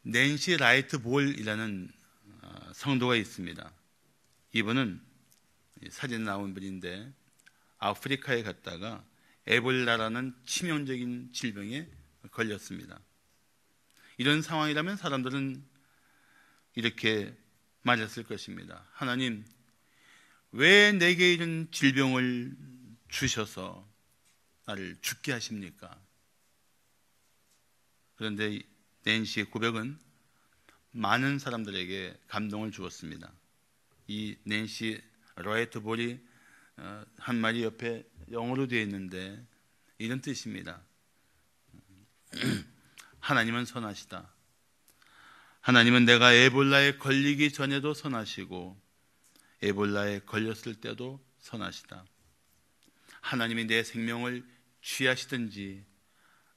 낸시 라이트 볼이라는 성도가 있습니다. 이분은 사진 나온 분인데 아프리카에 갔다가 에볼라라는 치명적인 질병에 걸렸습니다. 이런 상황이라면 사람들은 이렇게 말했을 것입니다. 하나님, 왜 내게 이런 질병을 주셔서 나를 죽게 하십니까? 그런데 낸시의 고백은 많은 사람들에게 감동을 주었습니다. 이 낸시 라이트 볼이 한 말이 옆에 영어로 되어 있는데 이런 뜻입니다. 하나님은 선하시다. 하나님은 내가 에볼라에 걸리기 전에도 선하시고 에볼라에 걸렸을 때도 선하시다. 하나님이 내 생명을 취하시든지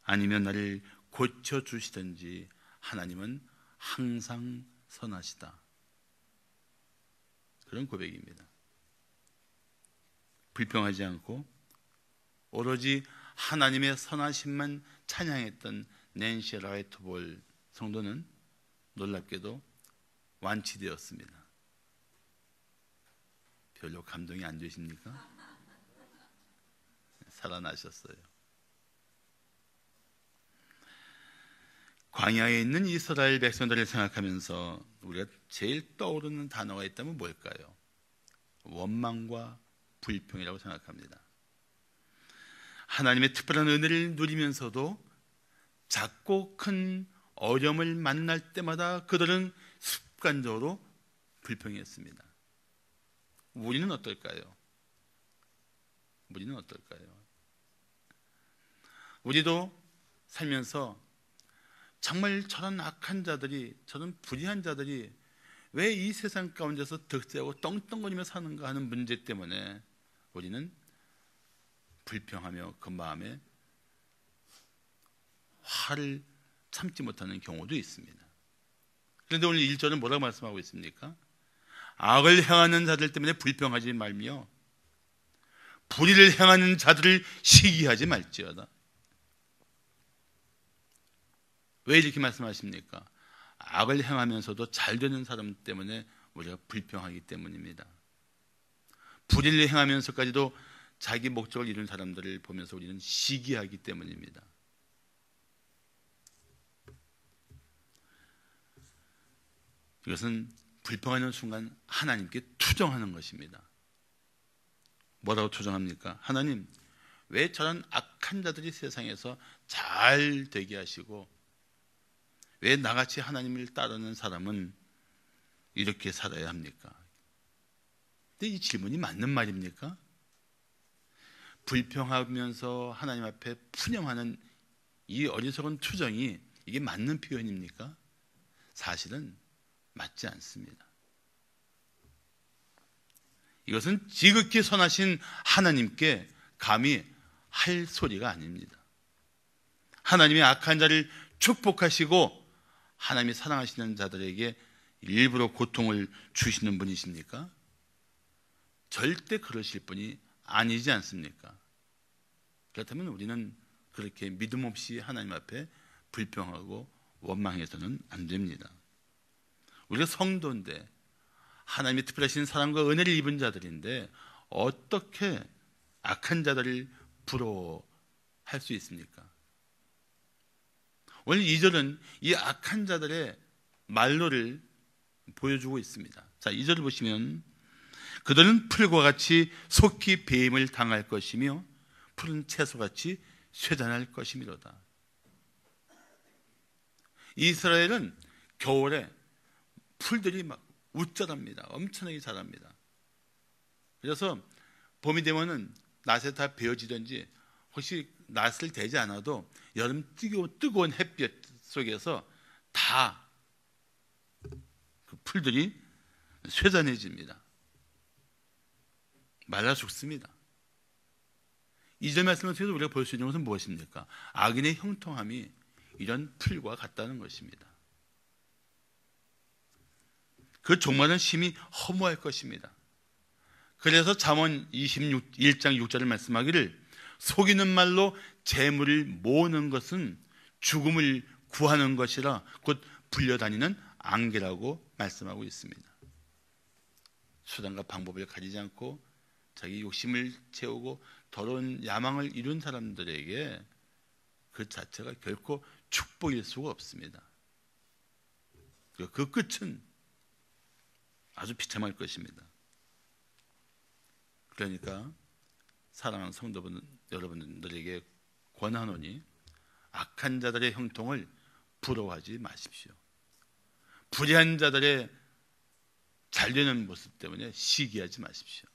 아니면 나를 고쳐주시든지 하나님은 항상 선하시다. 그런 고백입니다. 불평하지 않고 오로지 하나님의 선하심만 찬양했던 낸시 라이트 볼 성도는 놀랍게도 완치되었습니다. 별로 감동이 안 되십니까? 살아나셨어요. 광야에 있는 이스라엘 백성들을 생각하면서 우리가 제일 떠오르는 단어가 있다면 뭘까요? 원망과 불평이라고 생각합니다. 하나님의 특별한 은혜를 누리면서도 작고 큰 어려움을 만날 때마다 그들은 습관적으로 불평했습니다. 우리는 어떨까요? 우리는 어떨까요? 우리도 살면서 정말 저런 악한 자들이, 저런 불의한 자들이 왜 이 세상 가운데서 득세하고 떵떵거리며 사는가 하는 문제 때문에 우리는 불평하며 그 마음에 화를 참지 못하는 경우도 있습니다. 그런데 오늘 1절은 뭐라고 말씀하고 있습니까? 악을 행하는 자들 때문에 불평하지 말며 불의를 행하는 자들을 시기하지 말지어다. 왜 이렇게 말씀하십니까? 악을 행하면서도 잘 되는 사람 때문에 우리가 불평하기 때문입니다. 불의를 행하면서까지도 자기 목적을 이룬 사람들을 보면서 우리는 시기하기 때문입니다. 이것은 불평하는 순간 하나님께 투정하는 것입니다. 뭐라고 투정합니까? 하나님, 왜 저런 악한 자들이 세상에서 잘 되게 하시고 왜 나같이 하나님을 따르는 사람은 이렇게 살아야 합니까? 근데 이 질문이 맞는 말입니까? 불평하면서 하나님 앞에 푸념하는 이 어리석은 투정이 이게 맞는 표현입니까? 사실은 맞지 않습니다. 이것은 지극히 선하신 하나님께 감히 할 소리가 아닙니다. 하나님이 악한 자를 축복하시고 하나님이 사랑하시는 자들에게 일부러 고통을 주시는 분이십니까? 절대 그러실 분이 아니지 않습니까? 그렇다면 우리는 그렇게 믿음 없이 하나님 앞에 불평하고 원망해서는 안 됩니다. 우리가 성도인데 하나님의 특별하신 사랑과 은혜를 입은 자들인데 어떻게 악한 자들을 부러워할 수 있습니까? 오늘 2절은 이 악한 자들의 말로를 보여주고 있습니다. 자, 2절을 보시면 그들은 풀과 같이 속히 배임을 당할 것이며 푸른 채소같이 쇠잔할 것이미로다. 이스라엘은 겨울에 풀들이 막 웃자랍니다. 엄청나게 자랍니다. 그래서 봄이 되면은 낫에 다 베어지든지 혹시 낫을 대지 않아도 여름 뜨거운 햇볕 속에서 다 그 풀들이 쇠잔해집니다. 말라 죽습니다. 이절 말씀을 통해서 우리가 볼 수 있는 것은 무엇입니까? 악인의 형통함이 이런 풀과 같다는 것입니다. 그 종말은 심히 허무할 것입니다. 그래서 잠언 1장 6절을 말씀하기를 속이는 말로 재물을 모으는 것은 죽음을 구하는 것이라 곧 불려다니는 안개라고 말씀하고 있습니다. 수단과 방법을 가리지 않고 자기 욕심을 채우고 더러운 야망을 이룬 사람들에게 그 자체가 결코 축복일 수가 없습니다. 그 끝은 아주 비참할 것입니다. 그러니까 사랑하는 성도분 여러분들에게 권하노니 악한 자들의 형통을 부러워하지 마십시오. 불의한 자들의 잘되는 모습 때문에 시기하지 마십시오.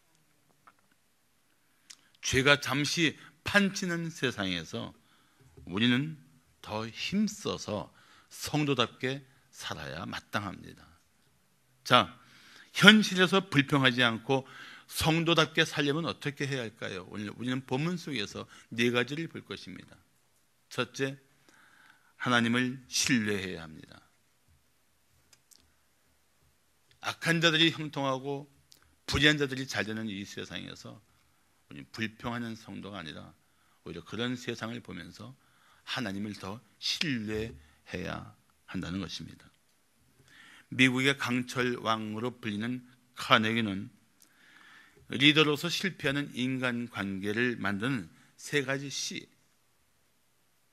죄가 잠시 판치는 세상에서 우리는 더 힘써서 성도답게 살아야 마땅합니다. 자, 현실에서 불평하지 않고 성도답게 살려면 어떻게 해야 할까요? 오늘 우리는 본문 속에서 네 가지를 볼 것입니다. 첫째, 하나님을 신뢰해야 합니다. 악한 자들이 형통하고 불의한 자들이 잘되는 이 세상에서 우리는 불평하는 성도가 아니라 오히려 그런 세상을 보면서 하나님을 더 신뢰해야 한다는 것입니다. 미국의 강철 왕으로 불리는 카네기는 리더로서 실패하는 인간관계를 만드는 세 가지 C,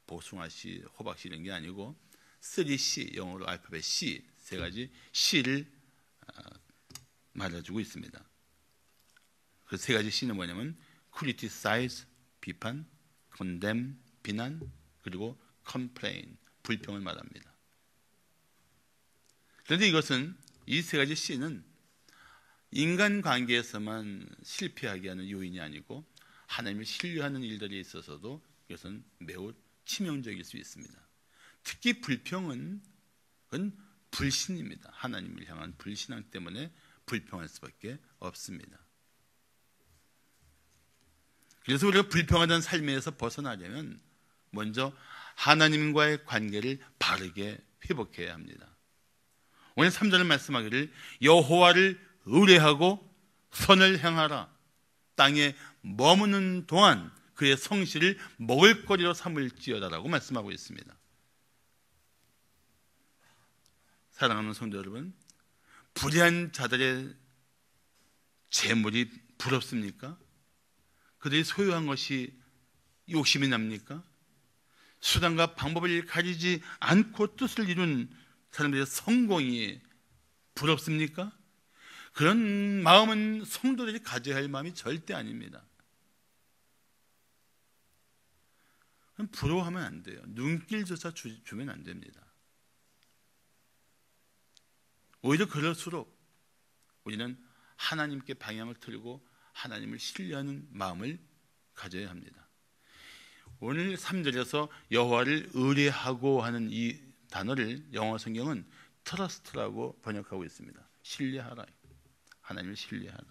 복숭아씨, 호박씨 이런 게 아니고 3C, 영어로 알파벳 C, 세 가지 C를 말해주고 있습니다. 그 세 가지 C는 뭐냐면 criticize, 비판, condemn, 비난, 그리고 complain, 불평을 말합니다. 그런데 이것은 이 세 가지 C는 인간관계에서만 실패하게 하는 요인이 아니고 하나님을 신뢰하는 일들에 있어서도 이것은 매우 치명적일 수 있습니다. 특히 불평은 그건 불신입니다. 하나님을 향한 불신앙 때문에 불평할 수밖에 없습니다. 그래서 우리가 불평하던 삶에서 벗어나려면 먼저 하나님과의 관계를 바르게 회복해야 합니다. 오늘 3절을 말씀하기를 여호와를 의뢰하고 선을 행하라. 땅에 머무는 동안 그의 성실을 먹을거리로 삼을지어다라고 말씀하고 있습니다. 사랑하는 성도 여러분, 불의한 자들의 재물이 부럽습니까? 그들이 소유한 것이 욕심이 납니까? 수단과 방법을 가리지 않고 뜻을 이룬 사람들의 성공이 부럽습니까? 그런 마음은 성도들이 가져야 할 마음이 절대 아닙니다. 부러워하면 안 돼요. 눈길조차 주면 안 됩니다. 오히려 그럴수록 우리는 하나님께 방향을 틀고 하나님을 신뢰하는 마음을 가져야 합니다. 오늘 3절에서 여호와를 의뢰하고 하는 이 단어를 영어 성경은 트러스트라고 번역하고 있습니다. 신뢰하라. 하나님을 신뢰하라.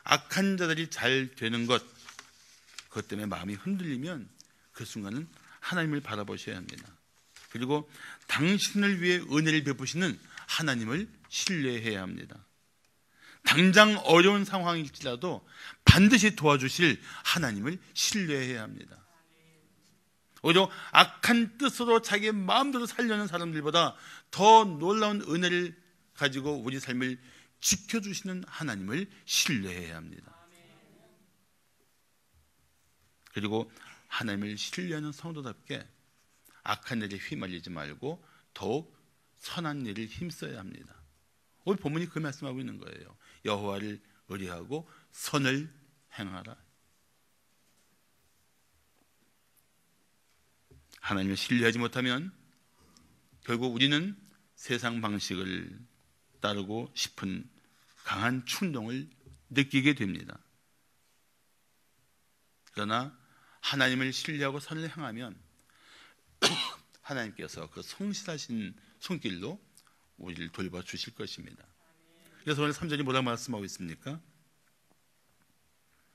악한 자들이 잘 되는 것, 그것 때문에 마음이 흔들리면 그 순간은 하나님을 바라보셔야 합니다. 그리고 당신을 위해 은혜를 베푸시는 하나님을 신뢰해야 합니다. 당장 어려운 상황일지라도 반드시 도와주실 하나님을 신뢰해야 합니다. 오히려 악한 뜻으로 자기의 마음대로 살려는 사람들보다 더 놀라운 은혜를 가지고 우리 삶을 지켜주시는 하나님을 신뢰해야 합니다. 그리고 하나님을 신뢰하는 성도답게 악한 일에 휘말리지 말고 더욱 선한 일을 힘써야 합니다. 오늘 본문이 그 말씀하고 있는 거예요. 여호와를 의뢰하고 선을 행하라. 하나님을 신뢰하지 못하면 결국 우리는 세상 방식을 따르고 싶은 강한 충동을 느끼게 됩니다. 그러나 하나님을 신뢰하고 선을 행하면 하나님께서 그 성실하신 손길로 우리를 돌봐주실 것입니다. 그래서 오늘 3절이 뭐라고 말씀하고 있습니까?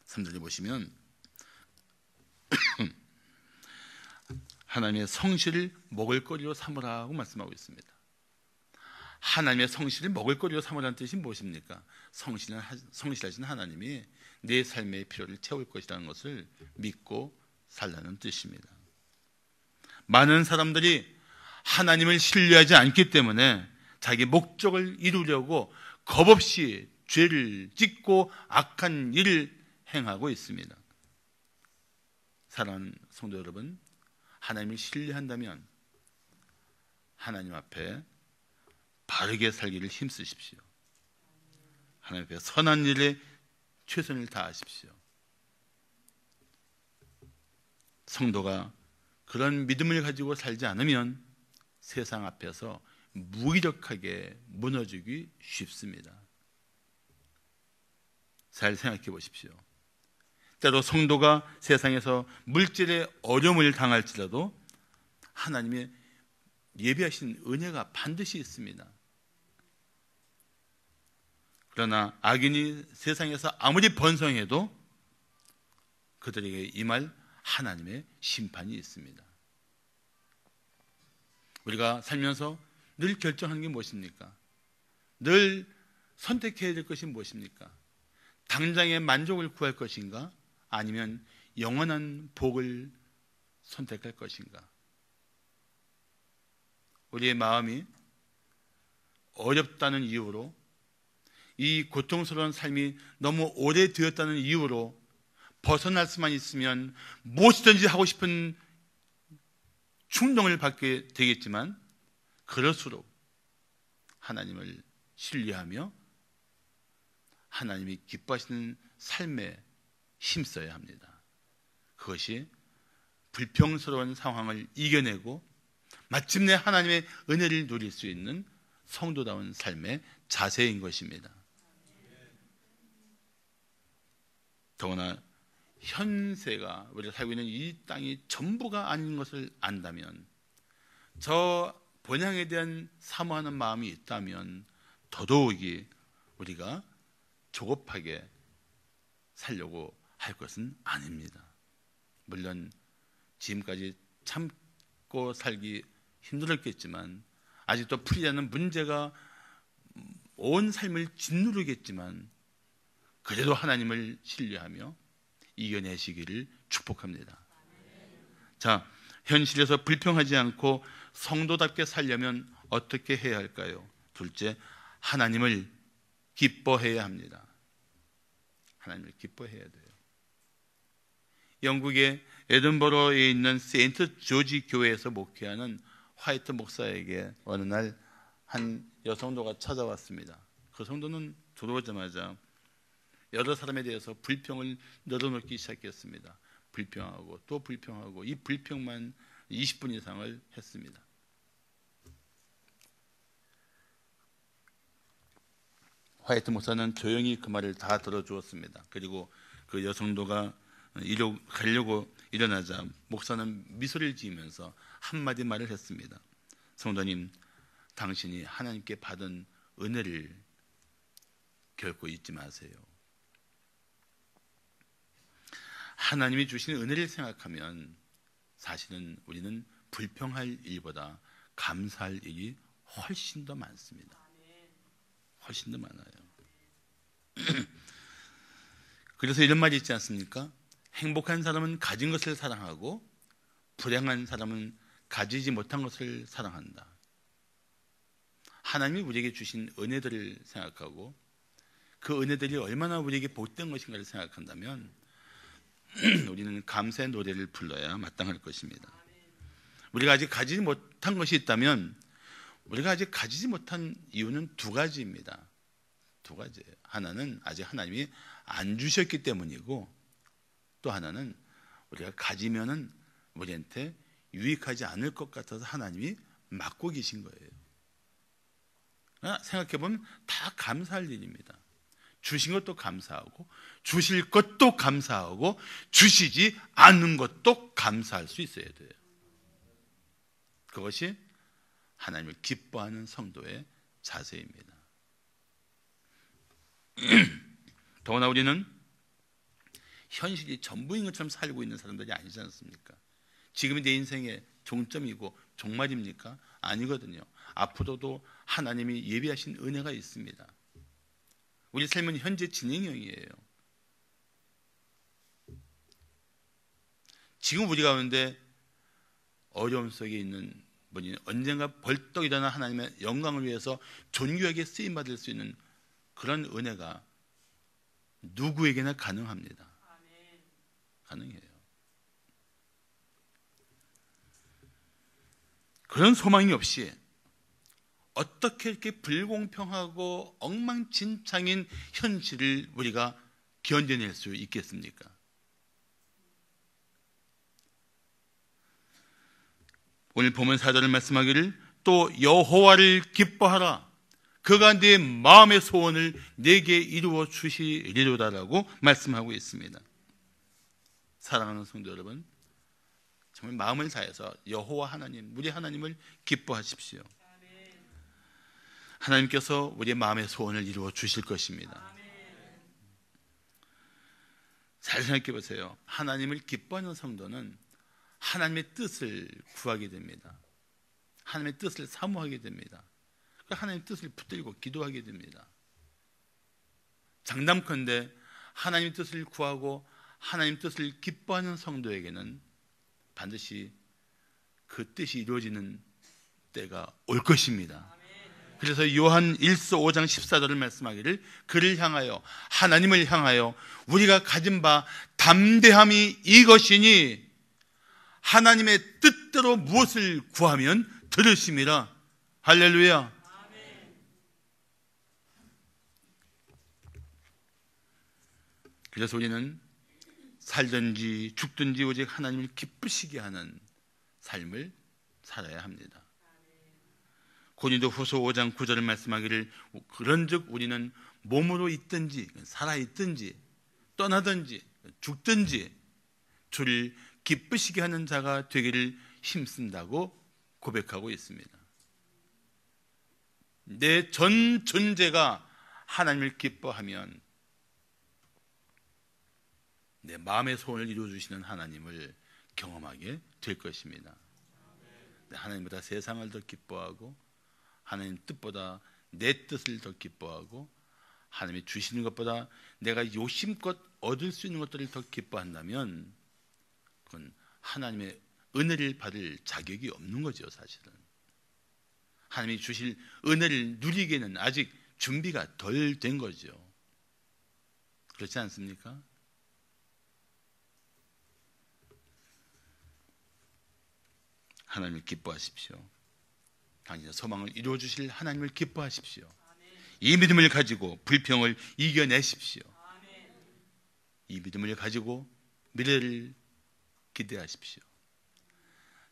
3절에 보시면 하나님의 성실을 먹을거리로 삼으라고 말씀하고 있습니다. 하나님의 성실을 먹을거리로 삼으라는 뜻이 무엇입니까? 성실하신 하나님이 내 삶의 필요를 채울 것이라는 것을 믿고 살라는 뜻입니다. 많은 사람들이 하나님을 신뢰하지 않기 때문에 자기 목적을 이루려고 겁없이 죄를 짓고 악한 일을 행하고 있습니다. 사랑하는 성도 여러분, 하나님을 신뢰한다면 하나님 앞에 바르게 살기를 힘쓰십시오. 하나님 앞에 선한 일에 최선을 다하십시오. 성도가 그런 믿음을 가지고 살지 않으면 세상 앞에서 무기력하게 무너지기 쉽습니다. 잘 생각해 보십시오. 때로 성도가 세상에서 물질의 어려움을 당할지라도 하나님의 예비하신 은혜가 반드시 있습니다. 그러나 악인이 세상에서 아무리 번성해도 그들에게 임할 하나님의 심판이 있습니다. 우리가 살면서 늘 결정하는 게 무엇입니까? 늘 선택해야 될 것이 무엇입니까? 당장의 만족을 구할 것인가? 아니면 영원한 복을 선택할 것인가? 우리의 마음이 어렵다는 이유로, 이 고통스러운 삶이 너무 오래되었다는 이유로 벗어날 수만 있으면 무엇이든지 하고 싶은 충동을 받게 되겠지만, 그럴수록 하나님을 신뢰하며 하나님이 기뻐하시는 삶에 힘써야 합니다. 그것이 불평스러운 상황을 이겨내고 마침내 하나님의 은혜를 누릴 수 있는 성도다운 삶의 자세인 것입니다. 더구나 현세가, 우리가 살고 있는 이 땅이 전부가 아닌 것을 안다면, 저 본향에 대한 사모하는 마음이 있다면 더더욱이 우리가 조급하게 살려고 할 것은 아닙니다. 물론 지금까지 참고 살기 힘들었겠지만, 아직도 풀리지 않는 문제가 온 삶을 짓누르겠지만, 그래도 하나님을 신뢰하며 이겨내시기를 축복합니다. 자, 현실에서 불평하지 않고 성도답게 살려면 어떻게 해야 할까요? 둘째, 하나님을 기뻐해야 합니다. 하나님을 기뻐해야 돼요. 영국의 에든버러에 있는 세인트 조지 교회에서 목회하는 화이트 목사에게 어느 날 한 여성도가 찾아왔습니다. 그 성도는 들어오자마자 여러 사람에 대해서 불평을 늘어놓기 시작했습니다. 불평하고 또 불평하고, 이 불평만 20분 이상을 했습니다. 화이트 목사는 조용히 그 말을 다 들어주었습니다. 그리고 그 여성도가 가려고 일어나자 목사는 미소를 지으면서 한마디 말을 했습니다. 성도님, 당신이 하나님께 받은 은혜를 결코 잊지 마세요. 하나님이 주신 은혜를 생각하면 사실은 우리는 불평할 일보다 감사할 일이 훨씬 더 많습니다. 훨씬 더 많아요. 그래서 이런 말이 있지 않습니까? 행복한 사람은 가진 것을 사랑하고 불행한 사람은 가지지 못한 것을 사랑한다. 하나님이 우리에게 주신 은혜들을 생각하고 그 은혜들이 얼마나 우리에게 복된 것인가를 생각한다면 우리는 감사의 노래를 불러야 마땅할 것입니다. 우리가 아직 가지지 못한 것이 있다면, 우리가 아직 가지지 못한 이유는 두 가지입니다. 두 가지예요. 하나는 아직 하나님이 안 주셨기 때문이고, 또 하나는 우리가 가지면은 우리한테 유익하지 않을 것 같아서 하나님이 막고 계신 거예요. 생각해보면 다 감사할 일입니다. 주신 것도 감사하고, 주실 것도 감사하고, 주시지 않는 것도 감사할 수 있어야 돼요. 그것이 하나님을 기뻐하는 성도의 자세입니다. 더구나 우리는 현실이 전부인 것처럼 살고 있는 사람들이 아니지 않습니까? 지금이 내 인생의 종점이고 종말입니까? 아니거든요. 앞으로도 하나님이 예비하신 은혜가 있습니다. 우리 삶은 현재 진행형이에요. 지금 우리 가운데 어려움 속에 있는 분이 언젠가 벌떡 일어나 하나님의 영광을 위해서 존귀하게 쓰임받을 수 있는 그런 은혜가 누구에게나 가능합니다. 가능해요. 그런 소망이 없이 어떻게 이렇게 불공평하고 엉망진창인 현실을 우리가 견뎌낼 수 있겠습니까? 오늘 보면 4절을 말씀하기를 또 여호와를 기뻐하라 그가 네 마음의 소원을 내게 이루어 주시리로다라고 말씀하고 있습니다. 사랑하는 성도 여러분, 정말 마음을 다해서 여호와 하나님, 우리 하나님을 기뻐하십시오. 하나님께서 우리의 마음의 소원을 이루어 주실 것입니다. 잘 생각해 보세요. 하나님을 기뻐하는 성도는 하나님의 뜻을 구하게 됩니다. 하나님의 뜻을 사모하게 됩니다. 하나님의 뜻을 붙들고 기도하게 됩니다. 장담컨대 하나님의 뜻을 구하고 하나님의 뜻을 기뻐하는 성도에게는 반드시 그 뜻이 이루어지는 때가 올 것입니다. 그래서 요한 1서 5장 14절을 말씀하기를 그를 향하여 하나님을 향하여 우리가 가진 바 담대함이 이것이니 하나님의 뜻대로 무엇을 구하면 들으심이라. 할렐루야. 그래서 우리는 살든지 죽든지 오직 하나님을 기쁘시게 하는 삶을 살아야 합니다. 고린도후서 5장 9절을 말씀하기를 그런즉 우리는 몸으로 있든지 살아있든지 떠나든지 죽든지 주를 기쁘시게 하는 자가 되기를 힘쓴다고 고백하고 있습니다. 내 전 존재가 하나님을 기뻐하면 내 마음의 소원을 이루어주시는 하나님을 경험하게 될 것입니다. 하나님보다 세상을 더 기뻐하고 하나님 뜻보다 내 뜻을 더 기뻐하고 하나님이 주시는 것보다 내가 요심껏 얻을 수 있는 것들을 더 기뻐한다면 그건 하나님의 은혜를 받을 자격이 없는 거죠. 사실은 하나님이 주실 은혜를 누리기에는 아직 준비가 덜 된 거죠. 그렇지 않습니까? 하나님을 기뻐하십시오. 당신의 소망을 이루어 주실 하나님을 기뻐하십시오. 이 믿음을 가지고 불평을 이겨내십시오. 이 믿음을 가지고 미래를 기대하십시오.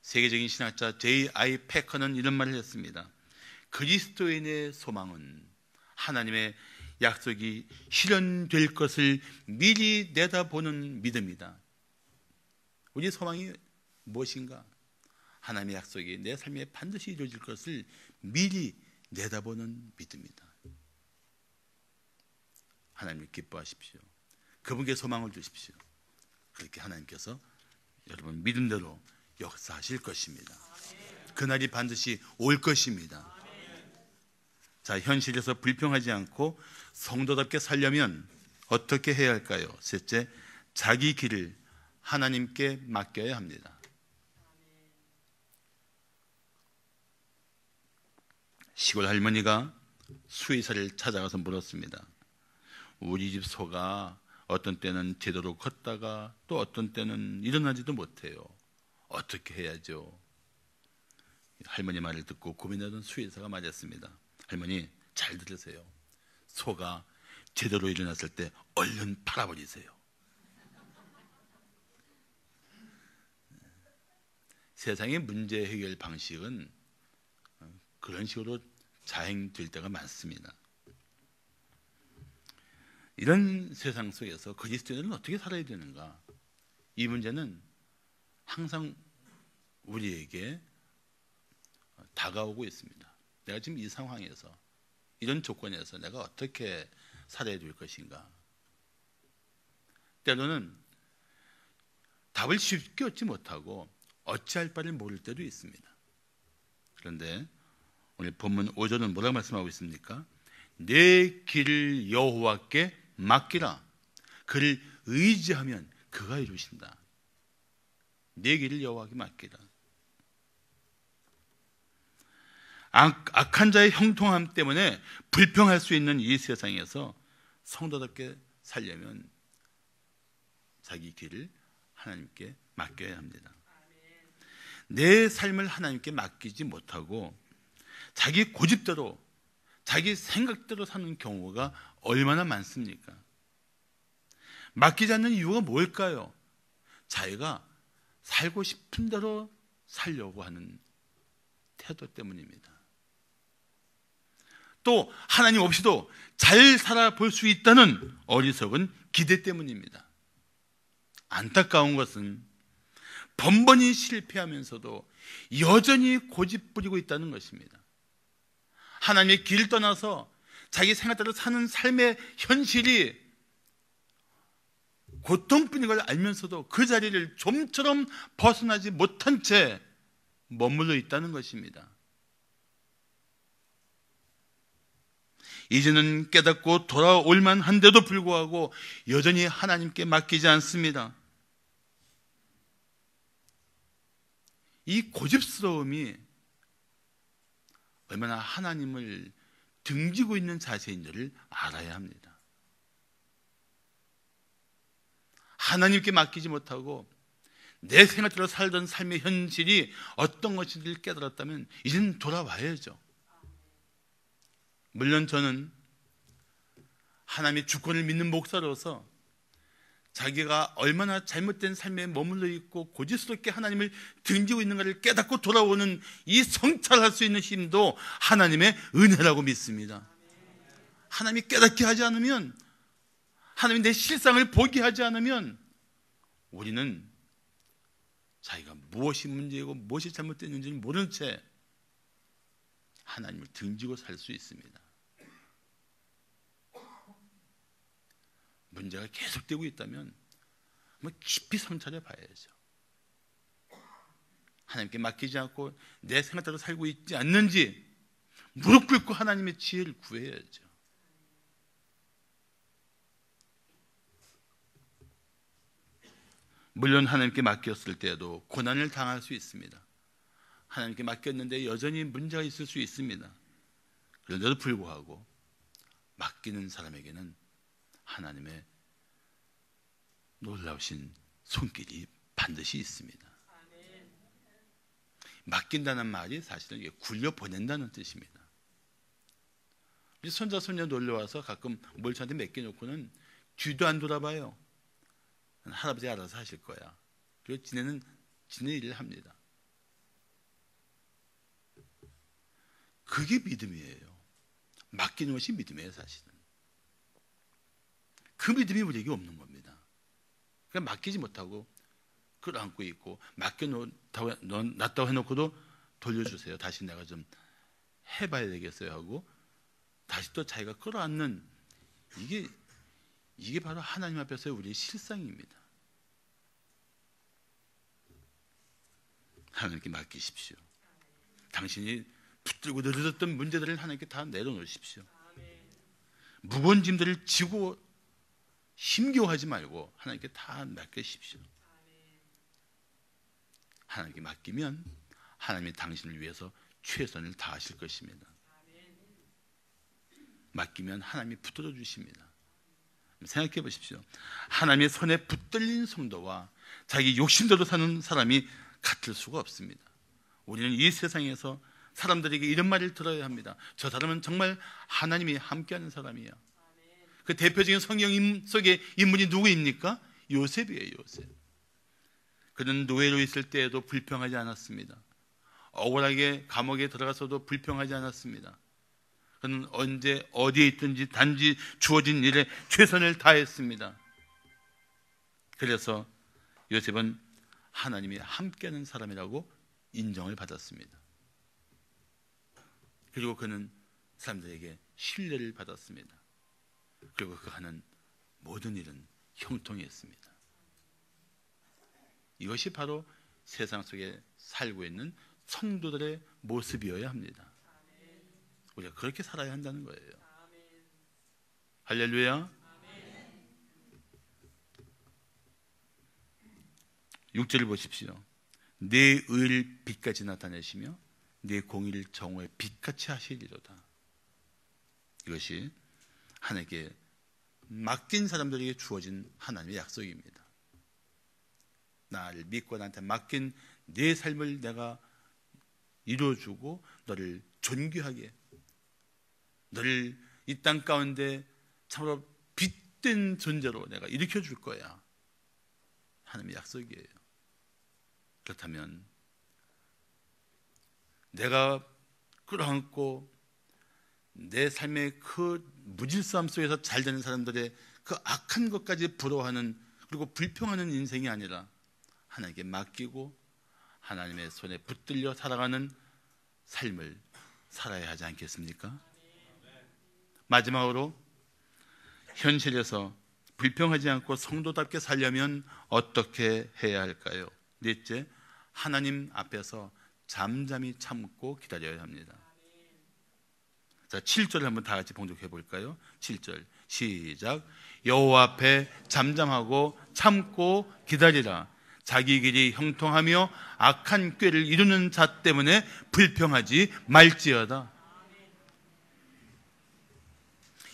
세계적인 신학자 J.I. 패커는 이런 말을 했습니다. 그리스도인의 소망은 하나님의 약속이 실현될 것을 미리 내다보는 믿음이다. 우리의 소망이 무엇인가? 하나님의 약속이 내 삶에 반드시 이루어질 것을 미리 내다보는 믿음이다. 하나님을 기뻐하십시오. 그분께 소망을 주십시오. 그렇게 하나님께서 여러분 믿음대로 역사하실 것입니다. 그날이 반드시 올 것입니다. 자, 현실에서 불평하지 않고 성도답게 살려면 어떻게 해야 할까요? 셋째, 자기 길을 하나님께 맡겨야 합니다. 시골 할머니가 수의사를 찾아가서 물었습니다. 우리 집 소가 어떤 때는 제대로 컸다가 또 어떤 때는 일어나지도 못해요. 어떻게 해야죠? 할머니 말을 듣고 고민하던 수의사가 말했습니다. 할머니 잘 들으세요. 소가 제대로 일어났을 때 얼른 팔아버리세요. 세상의 문제 해결 방식은 그런 식으로 자행될 때가 많습니다. 이런 세상 속에서 그리스도인은 어떻게 살아야 되는가? 이 문제는 항상 우리에게 다가오고 있습니다. 내가 지금 이 상황에서 이런 조건에서 내가 어떻게 살아야 될 것인가? 때로는 답을 쉽게 얻지 못하고 어찌할 바를 모를 때도 있습니다. 그런데 오늘 본문 5절은 뭐라고 말씀하고 있습니까? 내 길을 여호와께 맡기라. 그를 의지하면 그가 이루신다. 내 길을 여호와께 맡기라. 악한 자의 형통함 때문에 불평할 수 있는 이 세상에서 성도답게 살려면 자기 길을 하나님께 맡겨야 합니다. 내 삶을 하나님께 맡기지 못하고 자기 고집대로 자기 생각대로 사는 경우가 얼마나 많습니까? 맡기지 않는 이유가 뭘까요? 자기가 살고 싶은 대로 살려고 하는 태도 때문입니다. 또 하나님 없이도 잘 살아볼 수 있다는 어리석은 기대 때문입니다. 안타까운 것은 번번이 실패하면서도 여전히 고집 부리고 있다는 것입니다. 하나님의 길을 떠나서 자기 생각대로 사는 삶의 현실이 고통뿐인 걸 알면서도 그 자리를 좀처럼 벗어나지 못한 채 머물러 있다는 것입니다. 이제는 깨닫고 돌아올 만한데도 불구하고 여전히 하나님께 맡기지 않습니다. 이 고집스러움이 얼마나 하나님을 등지고 있는 자세인지를 알아야 합니다. 하나님께 맡기지 못하고 내 생각대로 살던 삶의 현실이 어떤 것인지를 깨달았다면 이제는 돌아와야죠. 물론 저는 하나님의 주권을 믿는 목사로서 자기가 얼마나 잘못된 삶에 머물러 있고 고집스럽게 하나님을 등지고 있는가를 깨닫고 돌아오는 이 성찰할 수 있는 힘도 하나님의 은혜라고 믿습니다. 하나님이 깨닫게 하지 않으면, 하나님이 내 실상을 보게 하지 않으면 우리는 자기가 무엇이 문제이고 무엇이 잘못됐는지를 모르는 채 하나님을 등지고 살 수 있습니다. 문제가 계속되고 있다면 깊이 성찰해 봐야죠. 하나님께 맡기지 않고 내 생각대로 살고 있지 않는지 무릎 꿇고 하나님의 지혜를 구해야죠. 물론 하나님께 맡겼을 때에도 고난을 당할 수 있습니다. 하나님께 맡겼는데 여전히 문제가 있을 수 있습니다. 그런데도 불구하고 맡기는 사람에게는 하나님의 놀라우신 손길이 반드시 있습니다. 맡긴다는 말이 사실은 굴려 보낸다는 뜻입니다. 우리 손자 손녀 놀러와서 가끔 뭘 저한테 맡겨놓고는 뒤도 안 돌아봐요. 할아버지 알아서 하실 거야. 그리고 지네 일을 합니다. 그게 믿음이에요. 맡기는 것이 믿음이에요, 사실은. 그 믿음이 우리에게 없는 겁니다. 그러니까 맡기지 못하고 끌어안고 있고, 맡겨놨다고 해놓고도 돌려주세요. 다시 내가 좀 해봐야 되겠어요 하고 다시 또 자기가 끌어안는, 이게 바로 하나님 앞에서의 우리의 실상입니다. 하나님께 맡기십시오. 당신이 붙들고 늘어졌던 문제들을 하나님께 다 내려놓으십시오. 무거운 짐들을 지고 힘겨워하지 말고 하나님께 다 맡기십시오. 하나님께 맡기면 하나님이 당신을 위해서 최선을 다하실 것입니다. 맡기면 하나님이 붙들어 주십니다. 생각해 보십시오. 하나님의 손에 붙들린 성도와 자기 욕심대로 사는 사람이 같을 수가 없습니다. 우리는 이 세상에서 사람들에게 이런 말을 들어야 합니다. 저 사람은 정말 하나님이 함께하는 사람이야. 그 대표적인 성경 속의 인물이 누구입니까? 요셉이에요. 요셉. 그는 노예로 있을 때에도 불평하지 않았습니다. 억울하게 감옥에 들어가서도 불평하지 않았습니다. 그는 언제 어디에 있든지 단지 주어진 일에 최선을 다했습니다. 그래서 요셉은 하나님이 함께하는 사람이라고 인정을 받았습니다. 그리고 그는 사람들에게 신뢰를 받았습니다. 그리고 그 하는 모든 일은 형통했습니다. 이것이 바로 세상 속에 살고 있는 성도들의 모습이어야 합니다. 우리가 그렇게 살아야 한다는 거예요. 할렐루야. 6절을 보십시오. 내 의를 빛까지 나타내시며 네 공의를 정오에 빛같이 하시리로다. 이것이 하나님께 맡긴 사람들에게 주어진 하나님의 약속입니다. 나를 믿고 나한테 맡긴 내 삶을 내가 이루어주고 너를 존귀하게, 너를 이 땅 가운데 참으로 빛된 존재로 내가 일으켜 줄 거야. 하나님의 약속이에요. 그렇다면 내가 끌어안고 내 삶의 그 무질서함 속에서 잘 되는 사람들의 그 악한 것까지 부러워하는, 그리고 불평하는 인생이 아니라 하나님께 맡기고 하나님의 손에 붙들려 살아가는 삶을 살아야 하지 않겠습니까? 마지막으로 현실에서 불평하지 않고 성도답게 살려면 어떻게 해야 할까요? 넷째, 하나님 앞에서 잠잠히 참고 기다려야 합니다. 자, 7절을 한번 다 같이 봉독해 볼까요? 7절 시작. 여호와 앞에 잠잠하고 참고 기다리라. 자기 길이 형통하며 악한 꾀를 이루는 자 때문에 불평하지 말지어다.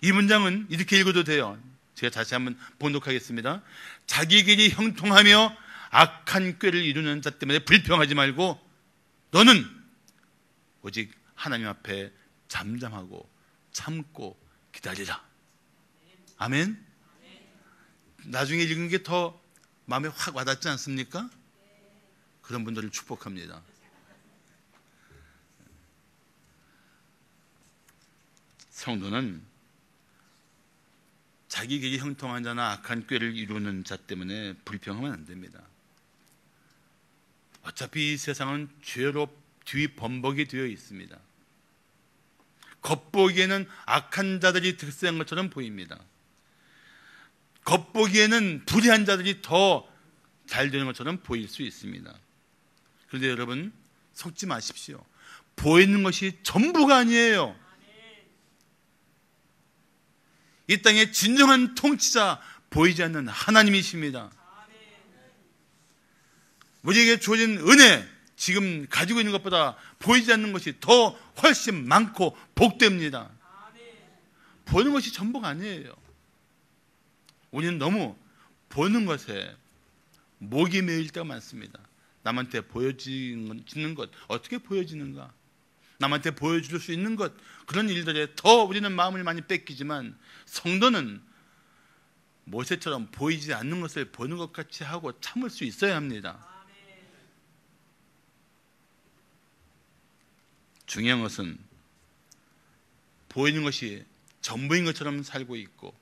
이 문장은 이렇게 읽어도 돼요. 제가 다시 한번 봉독하겠습니다. 자기 길이 형통하며 악한 꾀를 이루는 자 때문에 불평하지 말고 너는 오직 하나님 앞에 잠잠하고 참고 기다리라. 아멘. 나중에 읽은 게 더 마음에 확 와닿지 않습니까? 그런 분들을 축복합니다. 성도는 자기 길이 형통한 자나 악한 꾀를 이루는 자 때문에 불평하면 안 됩니다. 어차피 이 세상은 죄로 뒤범벅이 되어 있습니다. 겉보기에는 악한 자들이 득세한 것처럼 보입니다. 겉보기에는 불의한 자들이 더 잘 되는 것처럼 보일 수 있습니다. 그런데 여러분 속지 마십시오. 보이는 것이 전부가 아니에요. 이 땅의 진정한 통치자, 보이지 않는 하나님이십니다. 우리에게 주어진 은혜, 지금 가지고 있는 것보다 보이지 않는 것이 더 훨씬 많고 복됩니다. 보는 것이 전부가 아니에요. 우리는 너무 보는 것에 목이 메일 때가 많습니다. 남한테 보여지는 것, 어떻게 보여지는가? 남한테 보여줄 수 있는 것, 그런 일들에 더 우리는 마음을 많이 뺏기지만 성도는 모세처럼 보이지 않는 것을 보는 것 같이 하고 참을 수 있어야 합니다. 중요한 것은 보이는 것이 전부인 것처럼 살고 있고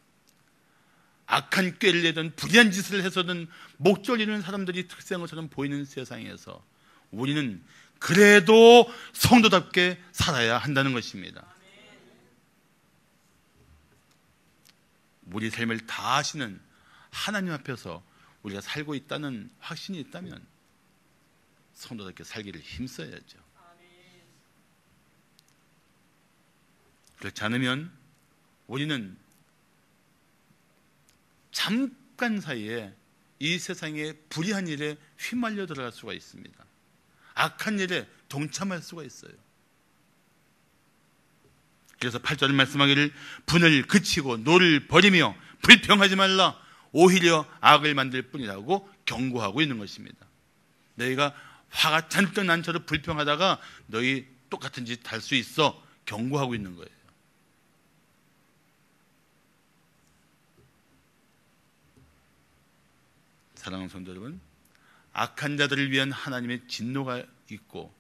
악한 꾀를 내든 불의한 짓을 해서든 목줄 이루는 사람들이 특세한 것처럼 보이는 세상에서 우리는 그래도 성도답게 살아야 한다는 것입니다. 우리 삶을 다 아시는 하나님 앞에서 우리가 살고 있다는 확신이 있다면 성도답게 살기를 힘써야죠. 그렇지 않으면 우리는 잠깐 사이에 이 세상의 불의한 일에 휘말려 들어갈 수가 있습니다. 악한 일에 동참할 수가 있어요. 그래서 8절 말씀하기를 분을 그치고 노를 버리며 불평하지 말라. 오히려 악을 만들 뿐이라고 경고하고 있는 것입니다. 너희가 화가 잔뜩 난 채로 불평하다가 너희 똑같은 짓 할 수 있어 경고하고 있는 거예요. 사랑하는 성도 여러분, 악한 자들을 위한 하나님의 진노가 있고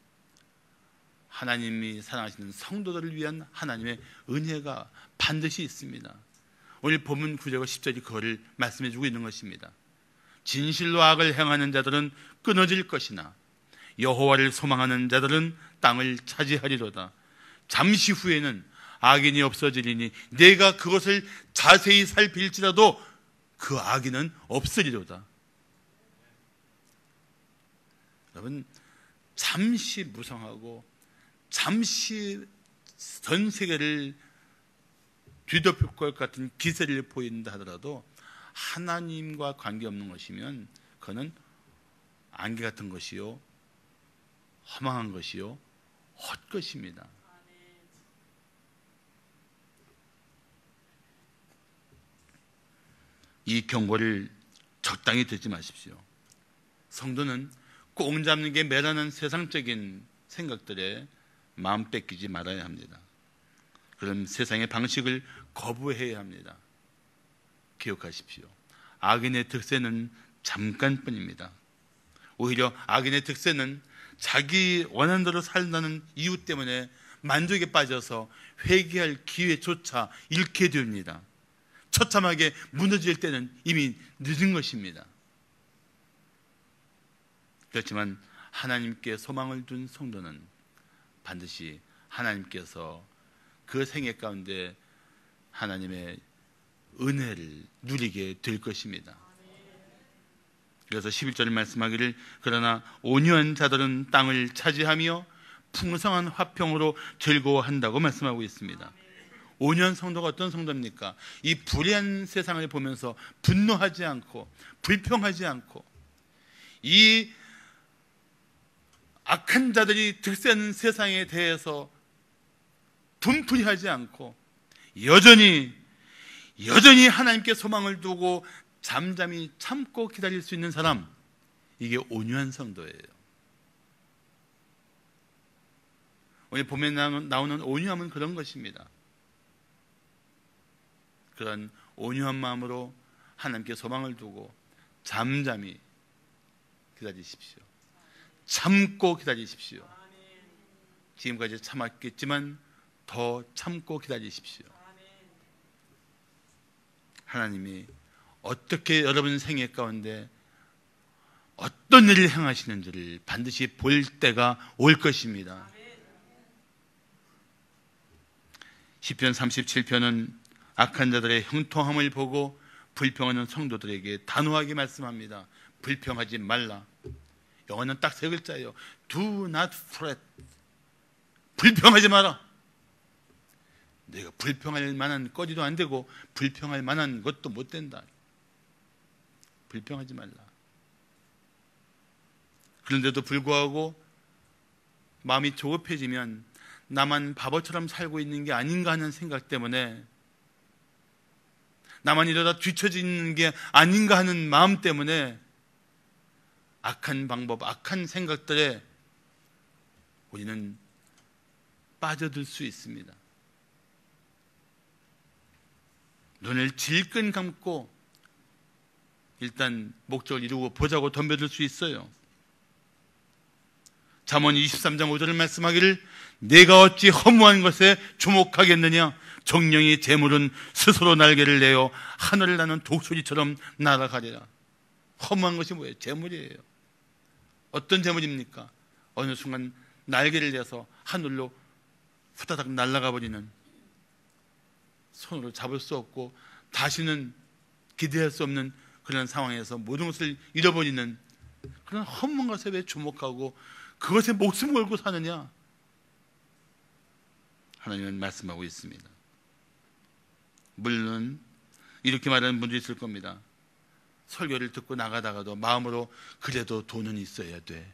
하나님이 사랑하시는 성도들을 위한 하나님의 은혜가 반드시 있습니다. 오늘 본문 9절과 10절이 그거를 말씀해 주고 있는 것입니다. 진실로 악을 행하는 자들은 끊어질 것이나 여호와를 소망하는 자들은 땅을 차지하리로다. 잠시 후에는 악인이 없어지리니 내가 그것을 자세히 살필지라도 그 악인은 없으리로다. 여러분, 잠시 무성하고 잠시 전 세계를 뒤덮을 것 같은 기세를 보인다 하더라도 하나님과 관계없는 것이면 그는 안개 같은 것이요, 허망한 것이요, 헛것입니다. 이 경고를 적당히 듣지 마십시오. 성도는 꽁 잡는 게 매라는 세상적인 생각들에 마음 뺏기지 말아야 합니다. 그런 세상의 방식을 거부해야 합니다. 기억하십시오. 악인의 득세는 잠깐뿐입니다. 오히려 악인의 득세는 자기 원하는 대로 살다는 이유 때문에 만족에 빠져서 회개할 기회조차 잃게 됩니다. 처참하게 무너질 때는 이미 늦은 것입니다. 그렇지만 하나님께 소망을 둔 성도는 반드시 하나님께서 그 생애 가운데 하나님의 은혜를 누리게 될 것입니다. 그래서 11절을 말씀하기를 그러나 온유한 자들은 땅을 차지하며 풍성한 화평으로 즐거워한다고 말씀하고 있습니다. 온유한 성도가 어떤 성도입니까? 이 불의한 세상을 보면서 분노하지 않고 불평하지 않고 이 악한 자들이 득세하는 세상에 대해서 분풀이하지 않고 여전히 하나님께 소망을 두고 잠잠히 참고 기다릴 수 있는 사람, 이게 온유한 성도예요. 오늘 봄에 나오는 온유함은 그런 것입니다. 그런 온유한 마음으로 하나님께 소망을 두고 잠잠히 기다리십시오. 참고 기다리십시오. 지금까지 참았겠지만 더 참고 기다리십시오. 하나님이 어떻게 여러분 생애 가운데 어떤 일을 행하시는지를 반드시 볼 때가 올 것입니다. 시편 37편은 악한 자들의 형통함을 보고 불평하는 성도들에게 단호하게 말씀합니다. 불평하지 말라. 영어는 딱 세 글자예요. Do not fret. 불평하지 마라. 내가 불평할 만한 거리도 안 되고 불평할 만한 것도 못 된다. 불평하지 말라. 그런데도 불구하고 마음이 조급해지면 나만 바보처럼 살고 있는 게 아닌가 하는 생각 때문에, 나만 이러다 뒤처지는 게 아닌가 하는 마음 때문에 악한 방법, 악한 생각들에 우리는 빠져들 수 있습니다. 눈을 질끈 감고 일단 목적을 이루고 보자고 덤벼들 수 있어요. 잠언 23장 5절을 말씀하기를 내가 어찌 허무한 것에 주목하겠느냐. 정령의 재물은 스스로 날개를 내어 하늘을 나는 독수리처럼 날아가리라. 허무한 것이 뭐예요? 재물이에요. 어떤 재물입니까? 어느 순간 날개를 내서 하늘로 후다닥 날아가 버리는, 손으로 잡을 수 없고 다시는 기대할 수 없는 그런 상황에서 모든 것을 잃어버리는 그런 허무한 것에 왜 주목하고 그것에 목숨을 걸고 사느냐? 하나님은 말씀하고 있습니다. 물론 이렇게 말하는 분도 있을 겁니다. 설교를 듣고 나가다가도 마음으로 그래도 돈은 있어야 돼.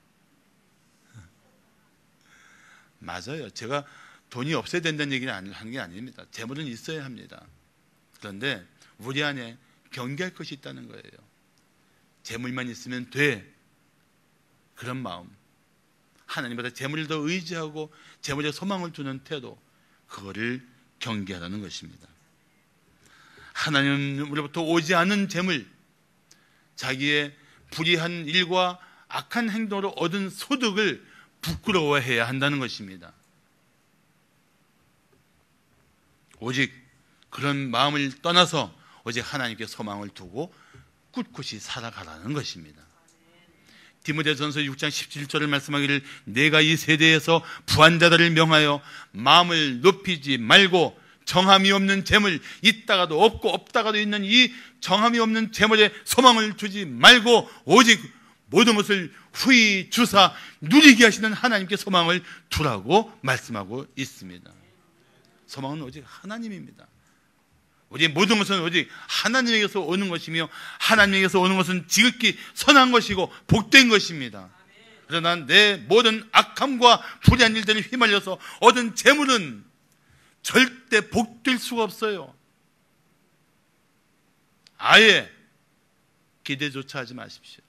맞아요. 제가 돈이 없어야 된다는 얘기를 하는 게 아닙니다. 재물은 있어야 합니다. 그런데 우리 안에 경계할 것이 있다는 거예요. 재물만 있으면 돼. 그런 마음, 하나님보다 재물을 더 의지하고 재물에 소망을 두는 태도, 그거를 경계하라는 것입니다. 하나님으로부터 오지 않은 재물, 자기의 불의한 일과 악한 행동으로 얻은 소득을 부끄러워해야 한다는 것입니다. 오직 그런 마음을 떠나서 오직 하나님께 소망을 두고 꿋꿋이 살아가라는 것입니다. 디모데전서 6장 17절을 말씀하기를 내가 이 세대에서 부한 자들을 명하여 마음을 높이지 말고 정함이 없는 재물, 있다가도 없고 없다가도 있는 이 정함이 없는 재물에 소망을 두지 말고 오직 모든 것을 후히 주사 누리게 하시는 하나님께 소망을 두라고 말씀하고 있습니다. 소망은 오직 하나님입니다. 우리의 모든 것은 오직 하나님에게서 오는 것이며 하나님에게서 오는 것은 지극히 선한 것이고 복된 것입니다. 그러나 내 모든 악함과 불의한 일들이 휘말려서 얻은 재물은 절대 복될 수가 없어요. 아예 기대조차 하지 마십시오.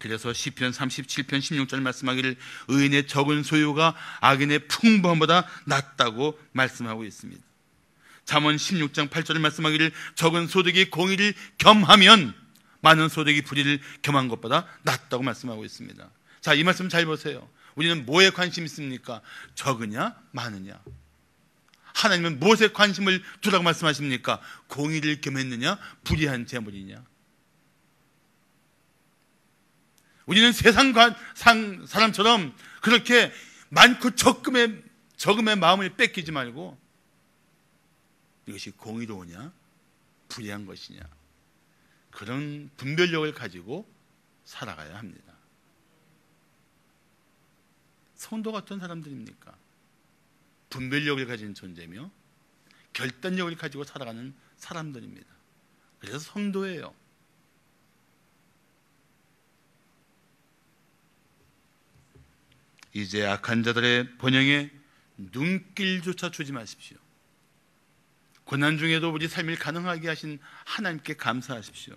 그래서 시편 37편 16절 말씀하기를 의인의 적은 소유가 악인의 풍부함보다 낫다고 말씀하고 있습니다. 잠언 16장 8절 말씀하기를 적은 소득이 공의를 겸하면 많은 소득이 불의를 겸한 것보다 낫다고 말씀하고 있습니다. 자, 이 말씀 잘 보세요. 우리는 뭐에 관심 있습니까? 적으냐 많으냐? 하나님은 무엇에 관심을 두라고 말씀하십니까? 공의를 겸했느냐 불의한 재물이냐? 우리는 세상 사람처럼 그렇게 많고 적음의 마음을 뺏기지 말고 이것이 공의로우냐 불의한 것이냐 그런 분별력을 가지고 살아가야 합니다. 성도가 어떤 사람들입니까? 분별력을 가진 존재며 결단력을 가지고 살아가는 사람들입니다. 그래서 성도예요. 이제 악한 자들의 번영에 눈길조차 주지 마십시오. 고난 중에도 우리 삶을 가능하게 하신 하나님께 감사하십시오.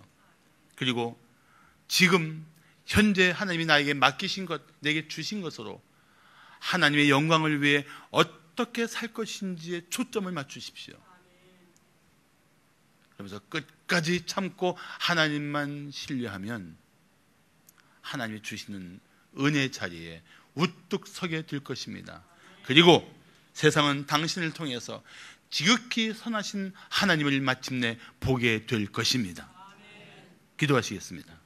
그리고 지금 현재 하나님이 나에게 맡기신 것, 내게 주신 것으로 하나님의 영광을 위해 어떻게 살 것인지에 초점을 맞추십시오. 그러면서 끝까지 참고 하나님만 신뢰하면 하나님이 주시는 은혜 자리에 우뚝 서게 될 것입니다. 그리고 세상은 당신을 통해서 지극히 선하신 하나님을 마침내 보게 될 것입니다. 기도하시겠습니다.